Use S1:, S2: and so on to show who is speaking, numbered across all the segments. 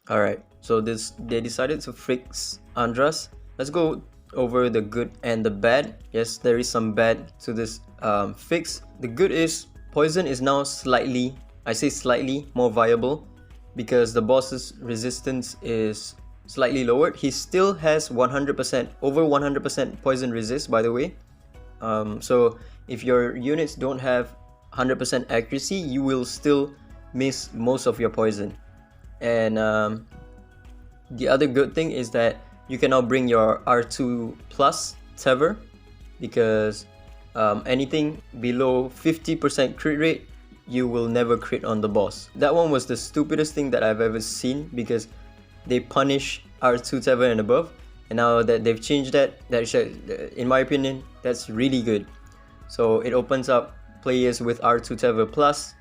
S1: Alright, so they decided to fix Andras. Let's go over the good and the bad. Yes, there is some bad to this fix. The good is poison is now slightly, I say slightly, more viable because the boss's resistance is slightly lowered. He still has 100%, over 100% poison resist, by the way. So if your units don't have 100% accuracy, you will still miss most of your poison. And the other good thing is that you can now bring your R2 plus Tever, because anything below 50% crit rate, you will never crit on the boss. That one was the stupidest thing that I've ever seen, because they punish R2 Tever and above, and now that they've changed that, in my opinion, that's really good. So it opens up players with R2 Tever plus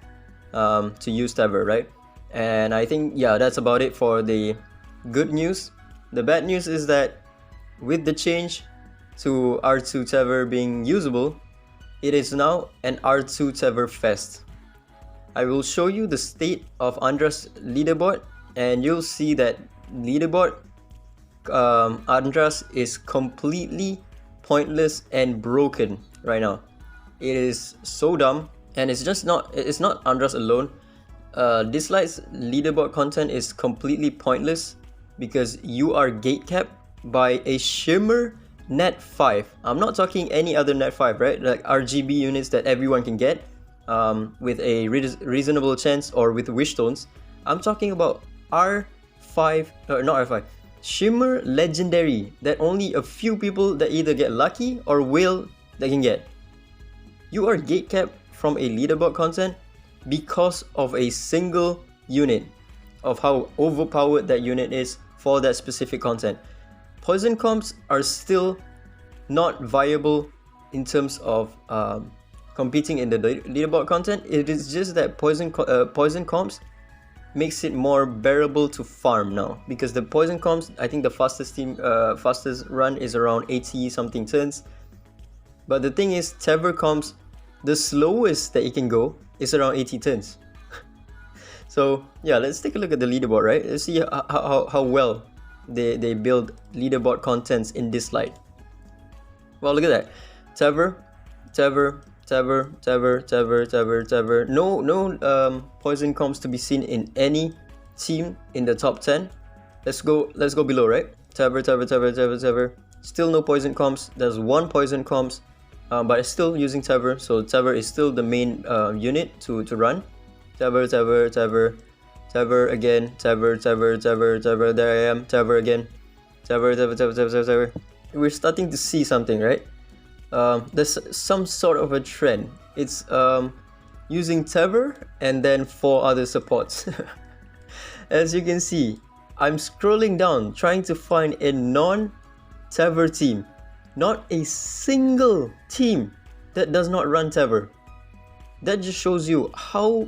S1: to use Tever, right? And I think, yeah, that's about it for the good news. The bad news is that with the change to R2 Tever being usable, it is now an R2 Tever fest. I will show you the state of Andras leaderboard, and you'll see that leaderboard Andras is completely pointless and broken right now. It is so dumb, and it's not Andras alone. DISLYTE's leaderboard content is completely pointless because you are gatecapped by a Shimmer net 5. I'm not talking any other net 5, right? Like RGB units that everyone can get with a reasonable chance, or with wish stones. I'm talking about R5, not R5, Shimmer legendary that only a few people that either get lucky or will that can get. You are gatecapped from a leaderboard content because of a single unit, of how overpowered that unit is for that specific content. Poison comps are still not viable in terms of competing in the leaderboard content. It is just that poison comps makes it more bearable to farm now, because the poison comps, I think the fastest run is around 80 something turns, but the thing is, Tever comps, the slowest that it can go is around 80 turns. So yeah, let's take a look at the leaderboard, right? Let's see how well they build leaderboard contents in DISLYTE. Well, look at that. Tever. No poison comps to be seen in any team in the top 10. Let's go below, right? Tever. Still no poison comps. There's one poison comps, but it's still using Tever, so Tever is still the main unit to run. Tever again, Tever, there I am, Tever again, Tever. We're starting to see something, right? There's some sort of a trend. It's using Tever and then 4 other supports. As you can see, I'm scrolling down trying to find a non-Tever team. Not a single team that does not run Tever. That just shows you how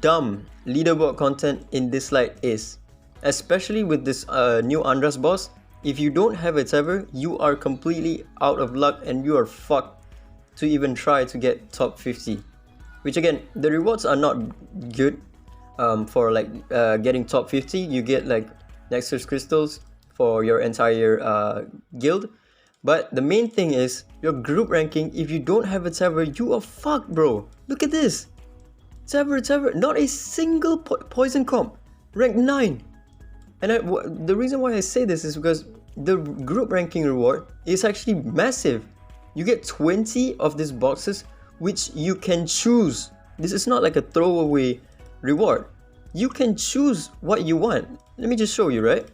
S1: dumb leaderboard content in DISLYTE is. Especially with this new Andras boss. If you don't have a Tever, you are completely out of luck and you are fucked to even try to get top 50. Which again, the rewards are not good for like getting top 50. You get like Nexus crystals for your entire guild. But the main thing is your group ranking. If you don't have a Tever, you are fucked, bro. Look at this. Tever, not a single poison comp. Rank 9. And the reason why I say this is because the group ranking reward is actually massive. You get 20 of these boxes, which you can choose. This is not like a throwaway reward. You can choose what you want. Let me just show you, right?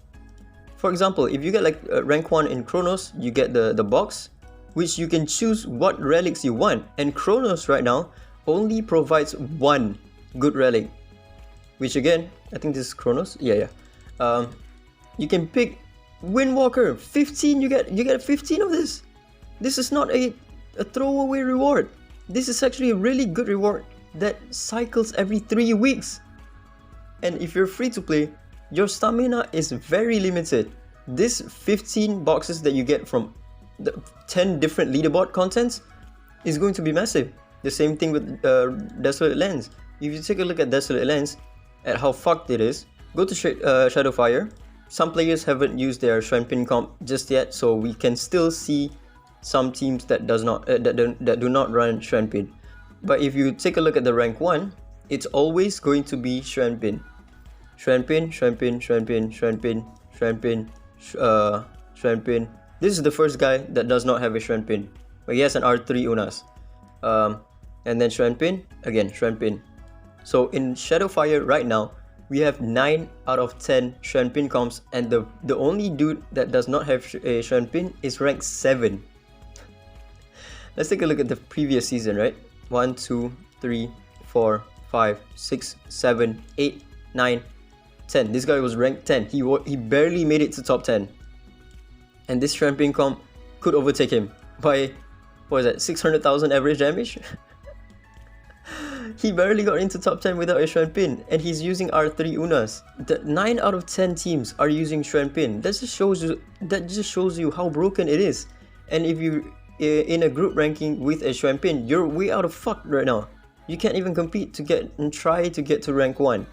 S1: For example, if you get like rank 1 in Chronos, you get the box, which you can choose what relics you want. And Chronos right now only provides one good relic, which again, I think this is Chronos. Yeah. You can pick Windwalker. 15. You get 15 of this. This is not a throwaway reward. This is actually a really good reward that cycles every 3 weeks. And if you're free to play, your stamina is very limited. This 15 boxes that you get from the 10 different leaderboard contents is going to be massive. The same thing with Desolate Lens. If you take a look at Desolate Lens, at how fucked it is, Go to Shadowfire. Some players haven't used their Shrenpin comp just yet, so we can still see some teams that do not run Shrenpin. But if you take a look at the rank 1, it's always going to be Shrenpin. Shrenpin, Shrenpin, Shrenpin, Shrenpin, Shrenpin, Shrenpin. This is the first guy that does not have a Shrenpin, but he has an R3 Unas. And then Shrenpin, again Shrenpin. So in Shadowfire right now, we have 9 out of 10 Shrenpin comps, and the only dude that does not have a Shrenpin is rank 7. Let's take a look at the previous season, right? 1, 2, 3, 4, 5, 6, 7, 8, 9, 10. This guy was ranked 10. He barely made it to top 10. And this Shrenpin comp could overtake him by, what is that, 600,000 average damage? He barely got into top 10 without a Shrenpin, and he's using R3 Unas. 9 out of 10 teams are using Shrenpin. That just shows you how broken it is. And if you in a group ranking with a Shrenpin, you're way out of fuck right now. You can't even compete to get and try to get to rank 1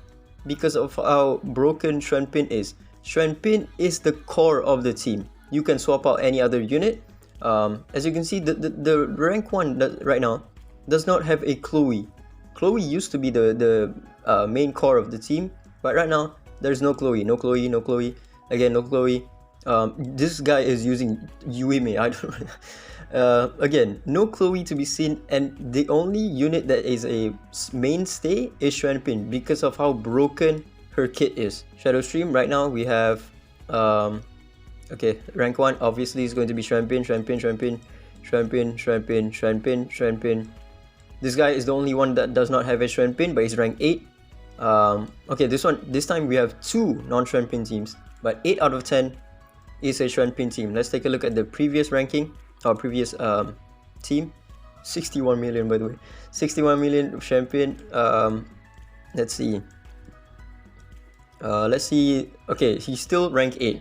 S1: because of how broken Shrenpin is. Shrenpin is the core of the team. You can swap out any other unit. As you can see, the rank 1 right now does not have a Chloe. Chloe used to be the main core of the team, but right now there's no Chloe. No Chloe, no Chloe. Again, no Chloe. This guy is using Yuime. I don't. Again, no Chloe to be seen, and the only unit that is a mainstay is Shrenpin because of how broken her kit is. Shadowstream right now we have okay, rank 1 obviously is going to be Shrenpin, Shrenpin, Shrenpin, Shrenpin, Shrenpin, Shrenpin, Shrenpin. This guy is the only one that does not have a Shrenpin, but he's rank 8. Okay, this time we have 2 non-Shrenpin teams, but 8 out of 10 is a Shrenpin team. Let's take a look at the previous ranking, or previous team. 61 million, by the way. 61 million Shrenpin. Let's see. Let's see. Okay, he's still rank 8.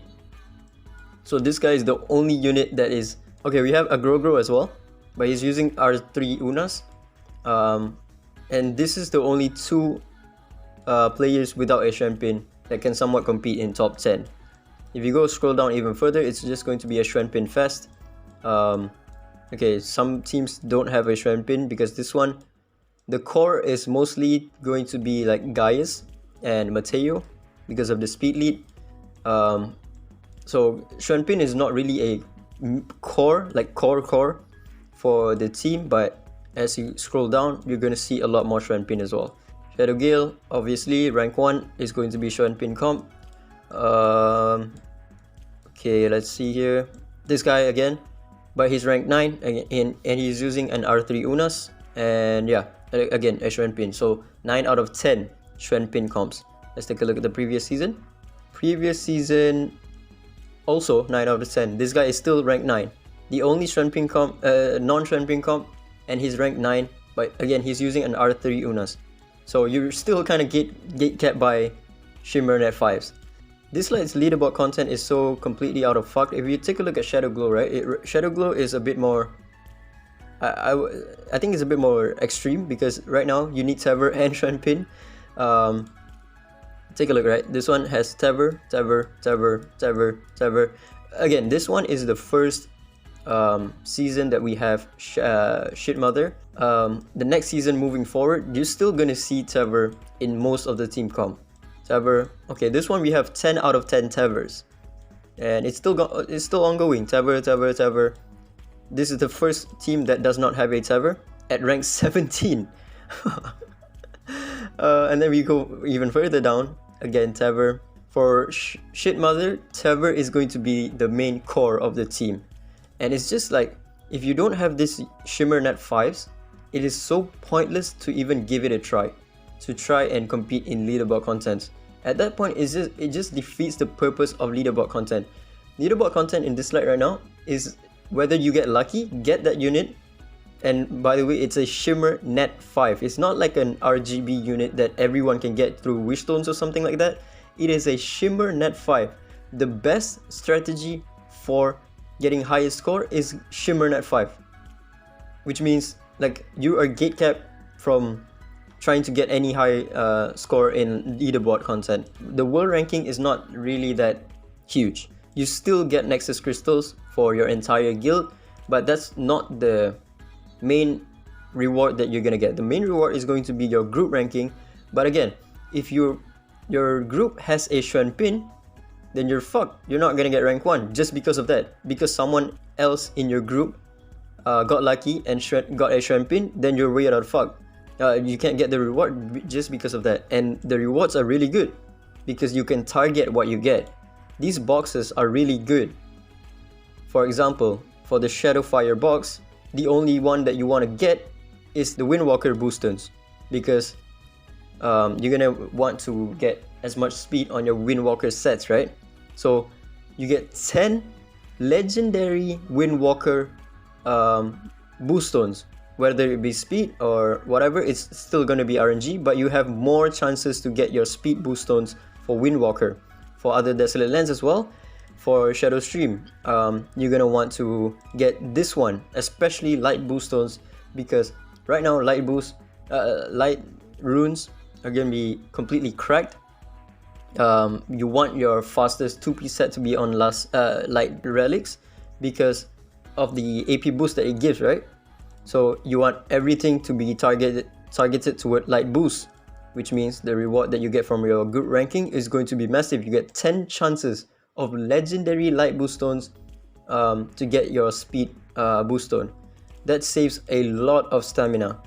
S1: So this guy is the only unit that is... Okay, we have a Grogro as well, but he's using R3 Unas. And this is the only 2 players without a Shrenpin that can somewhat compete in top 10. If you go scroll down even further, it's just going to be a Shrenpin fest. Okay, some teams don't have a Shrenpin because this one, the core is mostly going to be like Ggez and Mateo because of the speed lead. So Shrenpin is not really a core, like core for the team, but as you scroll down, you're going to see a lot more Shrenpin as well. Shadow Gale, obviously, rank 1 is going to be Shrenpin comp. Okay, let's see here. This guy again, but he's rank 9 and he's using an R3 Unas. And yeah, again, a Shrenpin. So 9 out of 10 Shrenpin comps. Let's take a look at the previous season. Previous season, also 9 out of 10. This guy is still rank 9. The only Shrenpin comp, non-Shrenpin comp, and he's ranked 9, but again he's using an R3 Unas. So you're still kind of gate-capped by Shimmer net 5s. DISLYTE's leaderboard content is so completely out of fuck. If you take a look at Shadow Glow, right? Shadow Glow is a bit more... I think it's a bit more extreme because right now you need Tever and Shrenpin. Take a look, right? This one has Tever. Again, this one is the first season that we have Shit Mother. The next season moving forward, you're still gonna see Tever in most of the team comp. Tever. Okay, this one we have 10 out of 10 Tevers, and it's still ongoing. Tever. This is the first team that does not have a Tever at rank 17. And then we go even further down. Again, Tever. For Shit Mother, Tever is going to be the main core of the team. And it's just like, if you don't have this Shimmer net 5s, it is so pointless to even give it a try. To try and compete in leaderboard content. At that point, it just defeats the purpose of leaderboard content. Leaderboard content in DISLYTE right now is whether you get lucky, get that unit, and by the way, it's a Shimmer net 5. It's not like an RGB unit that everyone can get through Wishstones or something like that. It is a Shimmer net 5. The best strategy for getting highest score is Shimmer net 5. Which means like you are gate capped from trying to get any high score in leaderboard content. The world ranking is not really that huge. You still get Nexus crystals for your entire guild, but that's not the main reward that you're gonna get. The main reward is going to be your group ranking. But again, if your group has a Xuan pin, then you're fucked. You're not gonna get rank 1 just because of that. Because someone else in your group got lucky and got a Xuan pin, then you're way out of fuck. You can't get the reward just because of that. And the rewards are really good because you can target what you get. These boxes are really good. For example, for the Shadowfire box, the only one that you want to get is the Windwalker boostons, because you're gonna want to get as much speed on your Windwalker sets, right? So you get 10 legendary Windwalker boostons. Whether it be speed or whatever, it's still going to be RNG, but you have more chances to get your speed boost stones for Windwalker. For other Desolate lands as well, for Shadow Stream, you're going to want to get this one, especially light boost stones, because right now light runes are going to be completely cracked. You want your fastest 2P set to be on light relics because of the AP boost that it gives, right? So you want everything to be targeted toward light boost, which means the reward that you get from your group ranking is going to be massive. You get 10 chances of legendary light boost stones to get your speed boost stone. That saves a lot of stamina.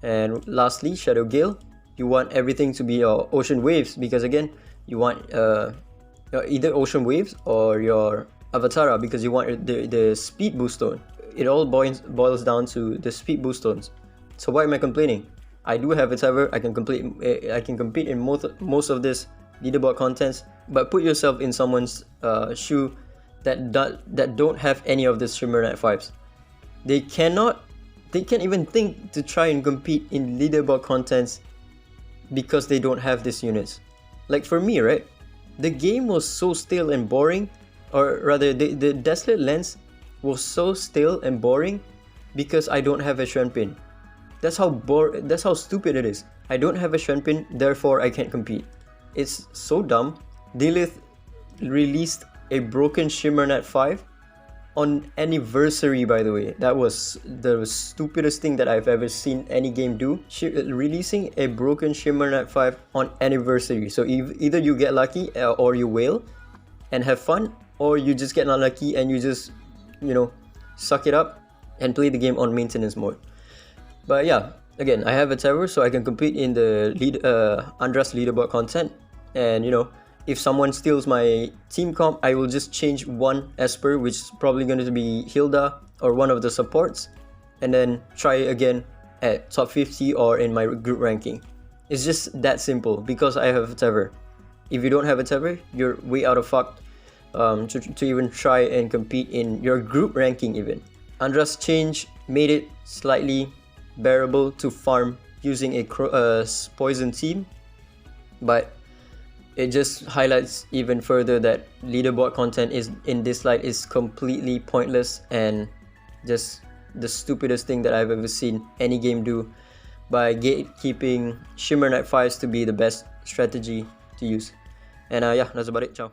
S1: And lastly, Shadow Gale, you want everything to be your ocean waves, because again, you want either ocean waves or your Avatara, because you want the speed boost stone. It all boils down to the speed boost stones. So why am I complaining? I do have it ever. I can compete in most of this leaderboard contents, but put yourself in someone's shoe that don't have any of the Shimmer Knight 5s. They can't even think to try and compete in leaderboard contents because they don't have these units. Like for me, right? The game was so stale and boring, or rather the Desolate lens was so stale and boring because I don't have a Xuan pin. That's how stupid it is. I don't have a Xuan pin, therefore I can't compete. It's so dumb. DISLYTE released a broken Shimmer Knight 5 on anniversary, by the way. That was the stupidest thing that I've ever seen any game do. Releasing a broken Shimmer Knight 5 on anniversary. So either you get lucky or you wail and have fun, or you just get unlucky and you just, you know, suck it up and play the game on maintenance mode. But yeah, again, I have a Terror, so I can compete in the Andras leaderboard content. And you know, if someone steals my team comp, I will just change one Esper, which is probably going to be Hilda or one of the supports, and then try again at top 50 or in my group ranking. It's just that simple because I have a Terror. If you don't have a Terror, you're way out of fuck to even try and compete in your group ranking even. Andras change made it slightly bearable to farm using a poison team, but it just highlights even further that leaderboard content in DISLYTE is completely pointless and just the stupidest thing that I've ever seen any game do, by gatekeeping Shimmer Knight 5s to be the best strategy to use. And yeah, that's about it. Ciao.